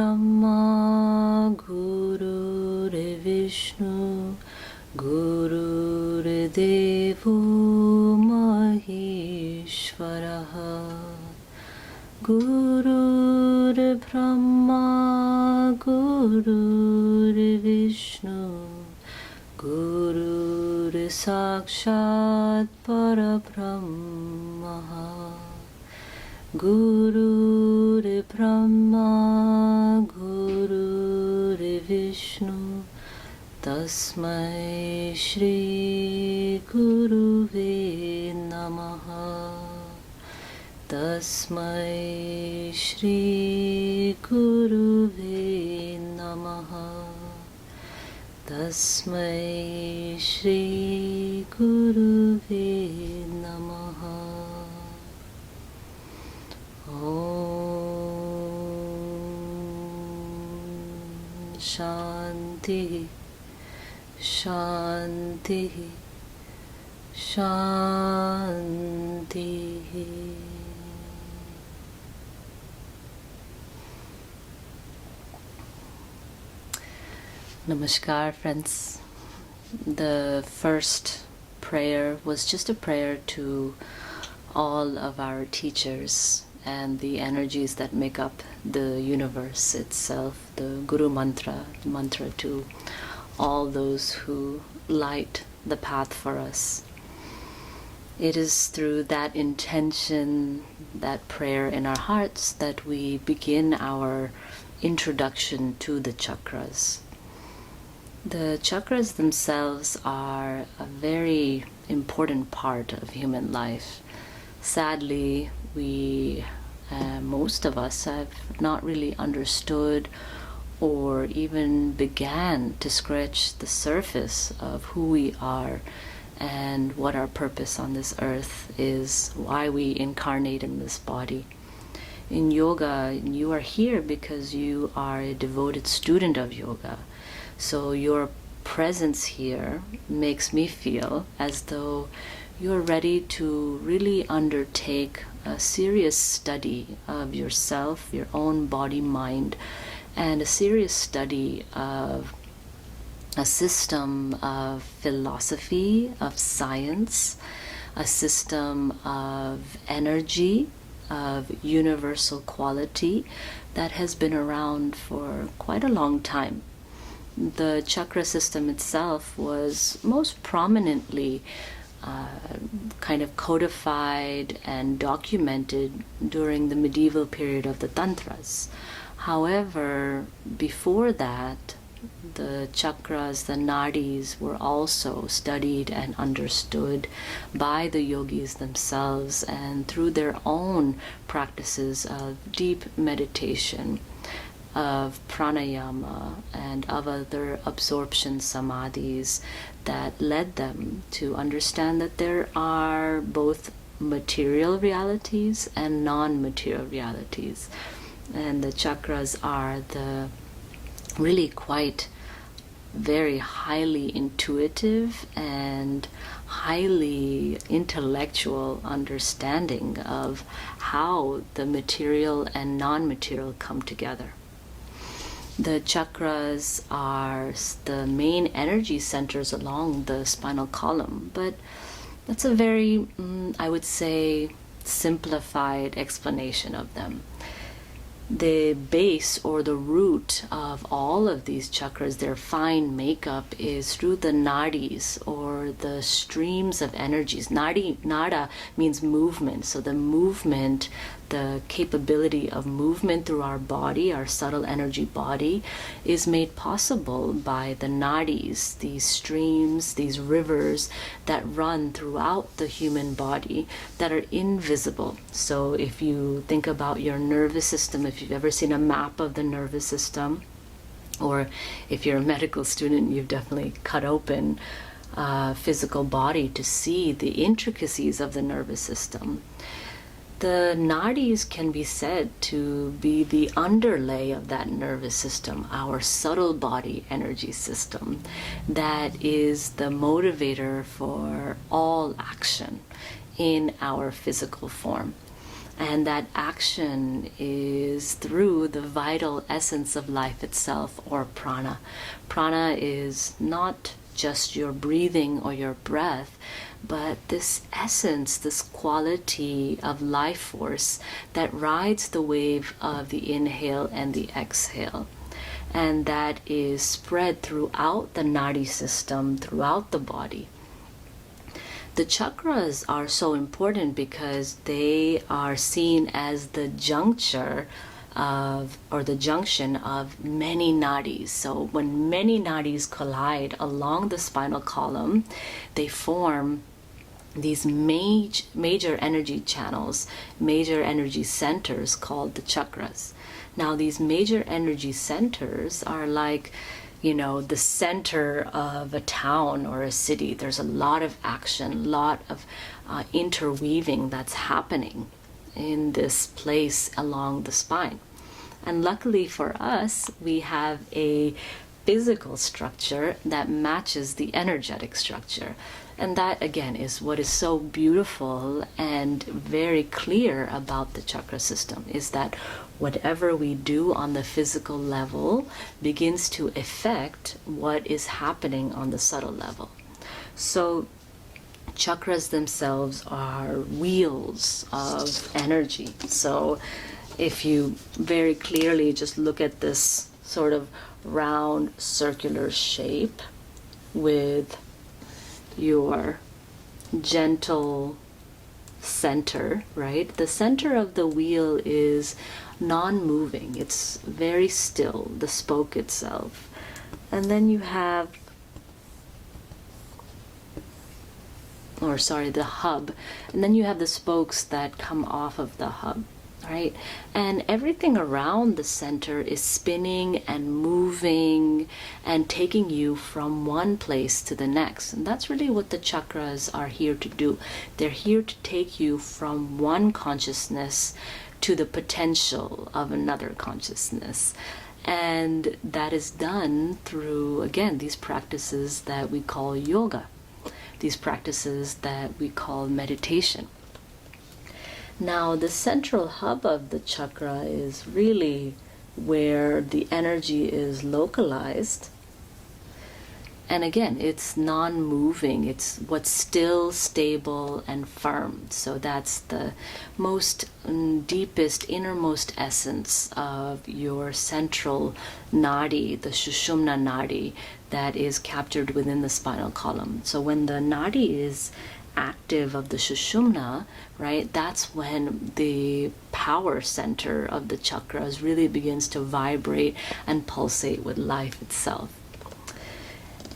Brahma Gururvishnu Gurudevo Maheshwaraha Gurur Brahma Gururvishnu Gurur Sakshat Parabrahma Gurur Brahma Gurur Vishnu Tasmai Shri Guruve Namaha Tasmai Shri Guruve Namaha Tasmai Shri Guruve Namaha. Om Shanti Shanti Shanti. Namaskar, friends. The first prayer was just a prayer to all of our teachers and the energies that make up the universe itself, the Guru Mantra, the mantra to all those who light the path for us. It is through that intention, that prayer in our hearts, that we begin our introduction to the chakras. The chakras themselves are a very important part of human life. Sadly, most of us have not really understood or even began to scratch the surface of who we are and what our purpose on this earth is, why we incarnate in this body. In yoga, you are here because you are a devoted student of yoga. So your presence here makes me feel as though you're ready to really undertake a serious study of yourself, your own body, mind, and a serious study of a system of philosophy, of science, a system of energy, of universal quality that has been around for quite a long time. The chakra system itself was most prominently kind of codified and documented during the medieval period of the Tantras. However, before that, the chakras, the nadis, were also studied and understood by the yogis themselves and through their own practices of deep meditation, of pranayama, and of other absorption samadhis that led them to understand that there are both material realities and non-material realities. And the chakras are the really quite very highly intuitive and highly intellectual understanding of how the material and non-material come together. The chakras are the main energy centers along the spinal column, but that's a very, I would say, simplified explanation of them. The base or the root of all of these chakras, their fine makeup, is through the nadis or the streams of energies. Nada means movement, so the movement, the capability of movement through our body, our subtle energy body, is made possible by the nadis, these streams, these rivers that run throughout the human body that are invisible. So if you think about your nervous system, if you've ever seen a map of the nervous system, or if you're a medical student, you've definitely cut open a physical body to see the intricacies of the nervous system. The nadis can be said to be the underlay of that nervous system, our subtle body energy system, that is the motivator for all action in our physical form. And that action is through the vital essence of life itself, or prana. Prana is not just your breathing or your breath, but this essence, this quality of life force that rides the wave of the inhale and the exhale. And that is spread throughout the nadi system, throughout the body. The chakras are so important because they are seen as the juncture of, or the junction of, many nadis. So when many nadis collide along the spinal column, they form these major energy channels, major energy centers called the chakras. Now these major energy centers are like, the center of a town or a city. There's a lot of action, a lot of interweaving that's happening in this place along the spine. And luckily for us, we have a physical structure that matches the energetic structure. And that, again, is what is so beautiful and very clear about the chakra system, is that whatever we do on the physical level begins to affect what is happening on the subtle level. So chakras themselves are wheels of energy. So if you very clearly just look at this sort of round circular shape with your gentle center, right? The center of the wheel is non-moving. It's very still, the spoke itself. And then you have, the hub. And then you have the spokes that come off of the hub, right? And everything around the center is spinning and moving and taking you from one place to the next. And that's really what the chakras are here to do. They're here to take you from one consciousness to the potential of another consciousness. And that is done through, again, these practices that we call yoga, these practices that we call meditation. Now, the central hub of the chakra is really where the energy is localized. And again, it's non-moving. It's what's still, stable, and firm. So that's the most deepest, innermost essence of your central nadi, the Sushumna nadi, that is captured within the spinal column. So when the nadi is active of the Sushumna, right, that's when the power center of the chakras really begins to vibrate and pulsate with life itself.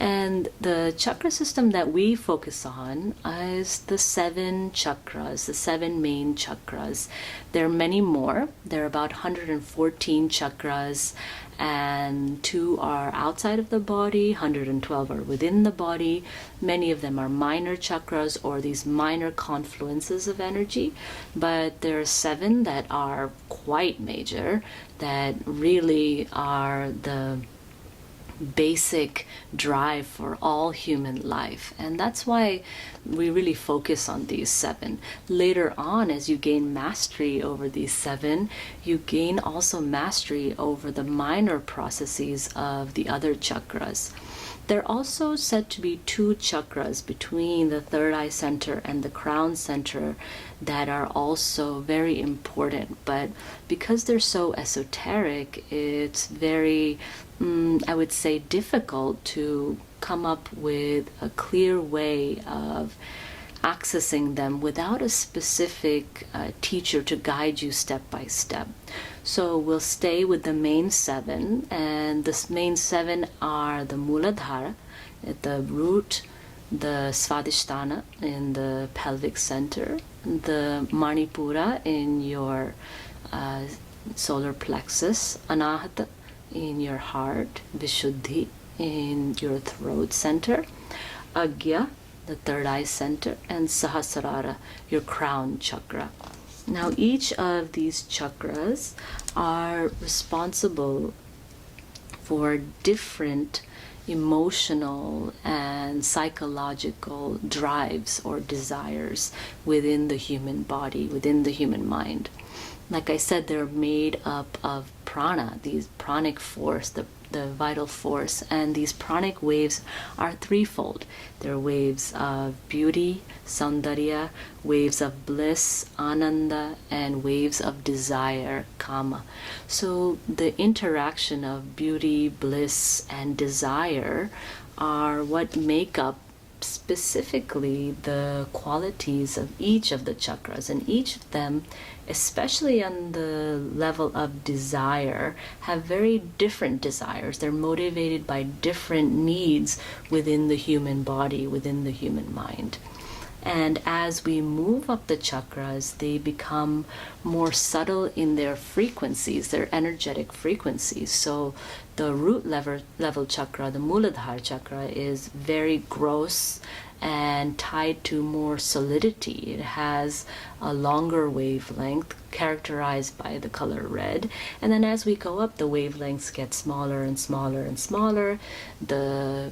And the chakra system that we focus on is the 7 chakras, the 7 main chakras. There are many more. There are about 114 chakras, and 2 are outside of the body, 112 are within the body. Many of them are minor chakras, or these minor confluences of energy, but there are 7 that are quite major, that really are the basic drive for all human life. And that's why we really focus on these 7. Later on, as you gain mastery over these 7, you gain also mastery over the minor processes of the other chakras. There are also said to be 2 chakras between the third eye center and the crown center that are also very important, but because they're so esoteric, it's very I would say difficult to come up with a clear way of accessing them without a specific teacher to guide you step by step. So we'll stay with the main 7, and the main 7 are the Muladhara, the root, the Svadhisthana in the pelvic center, the Manipura in your solar plexus, Anahata in your heart, Vishuddhi in your throat center, Agya, the third eye center, and Sahasrara, your crown chakra. Now, each of these chakras are responsible for different emotional and psychological drives or desires within the human body, within the human mind. Like I said, they're made up of prana, these pranic force, the vital force. And these pranic waves are threefold. They're waves of beauty, saundarya, waves of bliss, ananda, and waves of desire, kama. So the interaction of beauty, bliss, and desire are what make up specifically the qualities of each of the chakras, and each of them, especially on the level of desire, have very different desires. They're motivated by different needs within the human body, within the human mind. And as we move up the chakras, they become more subtle in their frequencies, their energetic frequencies. So the root level chakra, the Muladhara chakra, is very gross and tied to more solidity. It has a longer wavelength characterized by the color red. And then as we go up, the wavelengths get smaller and smaller and smaller. The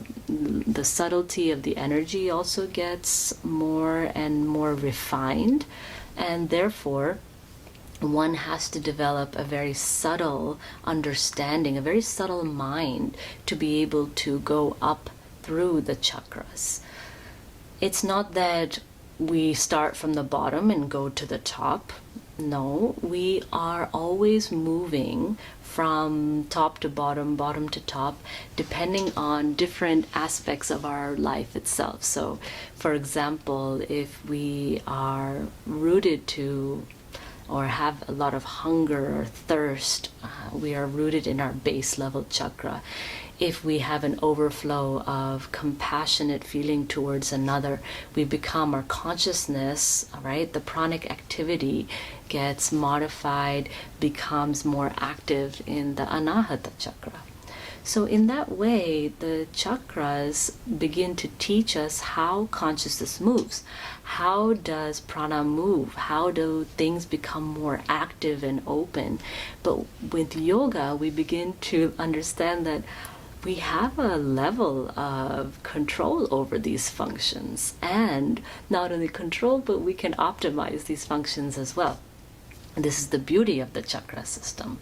subtlety of the energy also gets more and more refined, and therefore one has to develop a very subtle understanding, a very subtle mind, to be able to go up through the chakras. It's not that we start from the bottom and go to the top. No, we are always moving from top to bottom, bottom to top, depending on different aspects of our life itself. So, for example, if we are rooted to or have a lot of hunger or thirst, we are rooted in our base level chakra. If we have an overflow of compassionate feeling towards another, we become, our consciousness, right, the pranic activity gets modified, becomes more active in the anahata chakra. So in that way, the chakras begin to teach us how consciousness moves. How does prana move? How do things become more active and open? But with yoga, we begin to understand that we have a level of control over these functions, and not only control, but we can optimize these functions as well. And this is the beauty of the chakra system.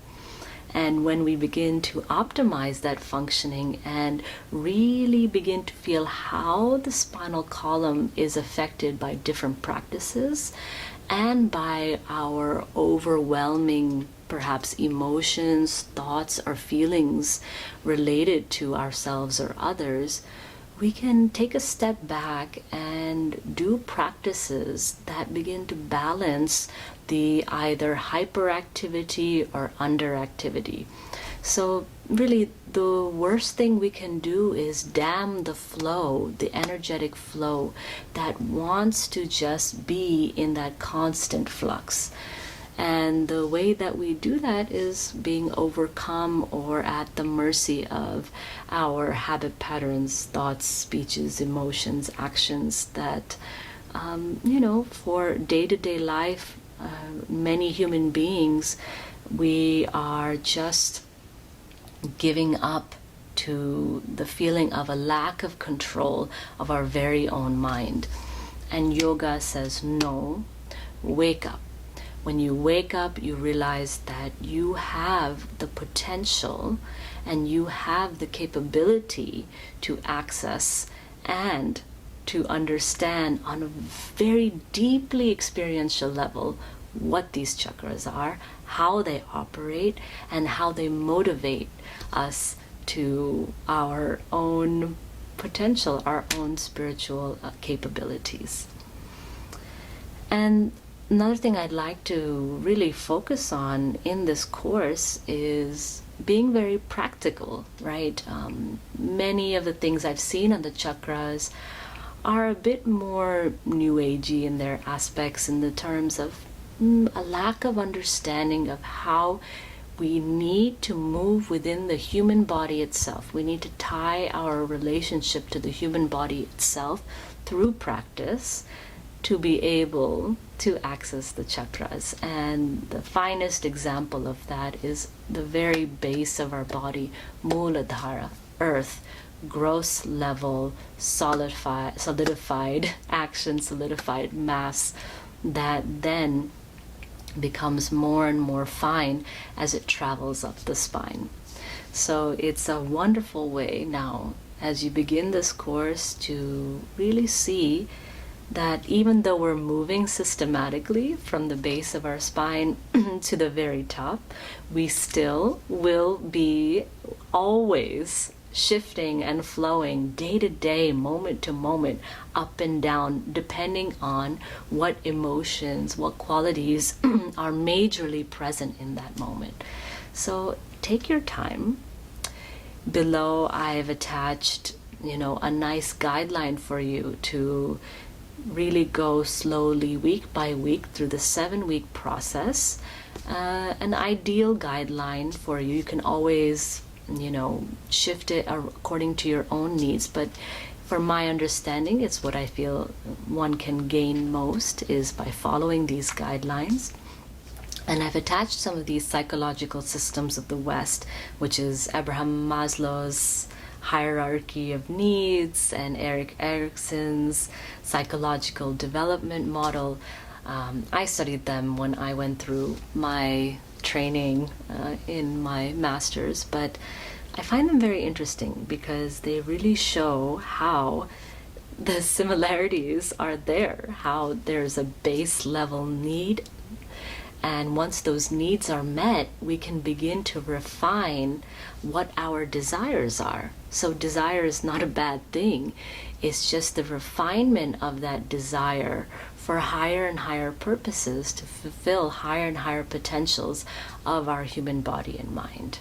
And when we begin to optimize that functioning and really begin to feel how the spinal column is affected by different practices and by our overwhelming, perhaps, emotions, thoughts, or feelings related to ourselves or others, we can take a step back and do practices that begin to balance the either hyperactivity or underactivity. So really, the worst thing we can do is dam the flow, the energetic flow that wants to just be in that constant flux. And the way that we do that is being overcome or at the mercy of our habit patterns, thoughts, speeches, emotions, actions that, for day-to-day life, many human beings, we are just giving up to the feeling of a lack of control of our very own mind. And yoga says, no, wake up. When you wake up, you realize that you have the potential and you have the capability to access and to understand on a very deeply experiential level what these chakras are, how they operate, and how they motivate us to our own potential, our own spiritual capabilities. And another thing I'd like to really focus on in this course is being very practical, right? Many of the things I've seen on the chakras are a bit more new agey in their aspects, in the terms of a lack of understanding of how we need to move within the human body itself. We need to tie our relationship to the human body itself through practice to be able to access the chakras. And the finest example of that is the very base of our body, Muladhara, earth, gross level, solidified action, solidified mass, that then becomes more and more fine as it travels up the spine. So it's a wonderful way now, as you begin this course, to really see that even though we're moving systematically from the base of our spine to the very top, we still will be always shifting and flowing day to day, moment to moment, up and down, depending on what emotions, what qualities are majorly present in that moment. So take your time. Below, I've attached, a nice guideline for you to really go slowly, week by week, through the 7-week process. An ideal guideline for you. You can always shift it according to your own needs, but for my understanding, it's what I feel one can gain most is by following these guidelines. And I've attached some of these psychological systems of the West, which is Abraham Maslow's hierarchy of needs and Erik Erikson's psychological development model. I studied them when I went through my training in my master's, but I find them very interesting because they really show how the similarities are there, how there's a base level need, and once those needs are met, we can begin to refine what our desires are. So desire is not a bad thing. It's just the refinement of that desire for higher and higher purposes to fulfill higher and higher potentials of our human body and mind.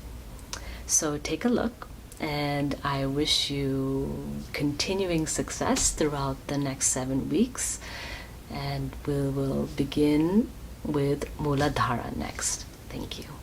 So take a look, and I wish you continuing success throughout the next 7 weeks. And we will begin with Muladhara next. Thank you.